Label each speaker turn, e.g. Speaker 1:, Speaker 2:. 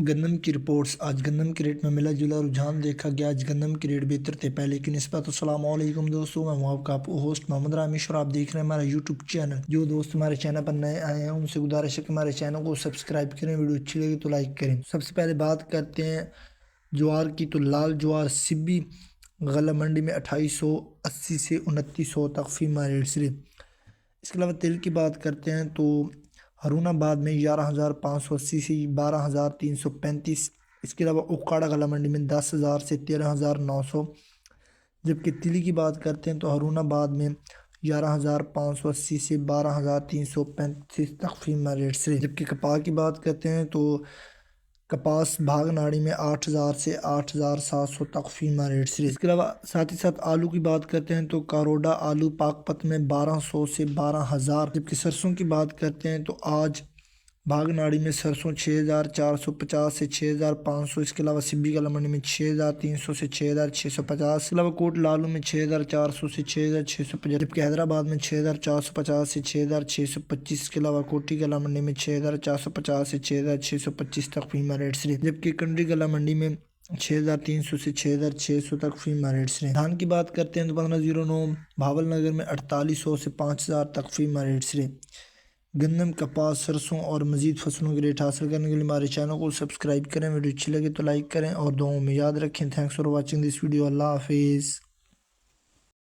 Speaker 1: گندم کی رپورٹس۔ آج گندم کے ریٹ میں ملا جلا رجحان دیکھا گیا۔ آج گندم کے ریٹ بہتر تھے پہلے کی نسبت۔ السلام علیکم دوستوں، میں ہوں آپ کا ہوسٹ محمد رامیش اور آپ دیکھ رہے ہیں ہمارا یوٹیوب چینل۔ جو دوست ہمارے چینل پر نئے آئے ہیں ان سے گزارش ہے کہ ہمارے چینل کو سبسکرائب کریں، ویڈیو اچھی لگے تو لائک کریں۔ سب سے پہلے بات کرتے ہیں جوار کی، تو لال جوار سبی غلہ منڈی میں 2880 سے 2900 تک فی ماہ ریٹ سے۔ اس کے علاوہ تیل کی بات کرتے ہیں تو ہارون آباد میں 11,580 سے 12,335۔ اس کے علاوہ اکاڑا غلہ منڈی میں 10,000 سے 13,900۔ جبکہ تلی کی بات کرتے ہیں تو ہارون آباد میں 11,580 سے 12,335 تک فی ماہ ریٹ سے۔ جبکہ کپاس کی بات کرتے ہیں تو کپاس بھاگ ناڑی میں 8,000 سے 8,700 تک فی ماہ ریٹ سے۔ اس کے علاوہ ساتھ ہی ساتھ آلو کی بات کرتے ہیں تو کاروڈا آلو پاک پت میں 1,200 سے 12,000۔ جبکہ سرسوں کی بات کرتے ہیں تو آج بھاگ ناڑی میں سرسوں 6,450 سے 6,500۔ اس کے علاوہ سبی غلہ منڈی میں 6,300 سے 6,650۔ اس کے علاوہ کوٹ لالو میں 6,400 سے 6,650۔ جبکہ حیدرآباد میں 6,450 سے 6,625۔ اس کے علاوہ کوٹی غلہ منڈی میں 6,450 سے 6,625 تک فی ماہ ریٹ سے۔ جبکہ کنڈی غلہ منڈی میں 6,300 سے 6,600 تک فی ماہ ریٹ سے۔ دھان کی بات کرتے ہیں تو 1509 بھاول نگر میں 4,800 سے 5,000 تک فی ماہ ریٹ سے۔ گندم، کپاس، سرسوں اور مزید فصلوں کے ریٹ حاصل کرنے کے لیے ہمارے چینل کو سبسکرائب کریں، ویڈیو اچھی لگے تو لائک کریں اور دعاؤں میں یاد رکھیں۔ Thanks for watching this video. اللہ حافظ۔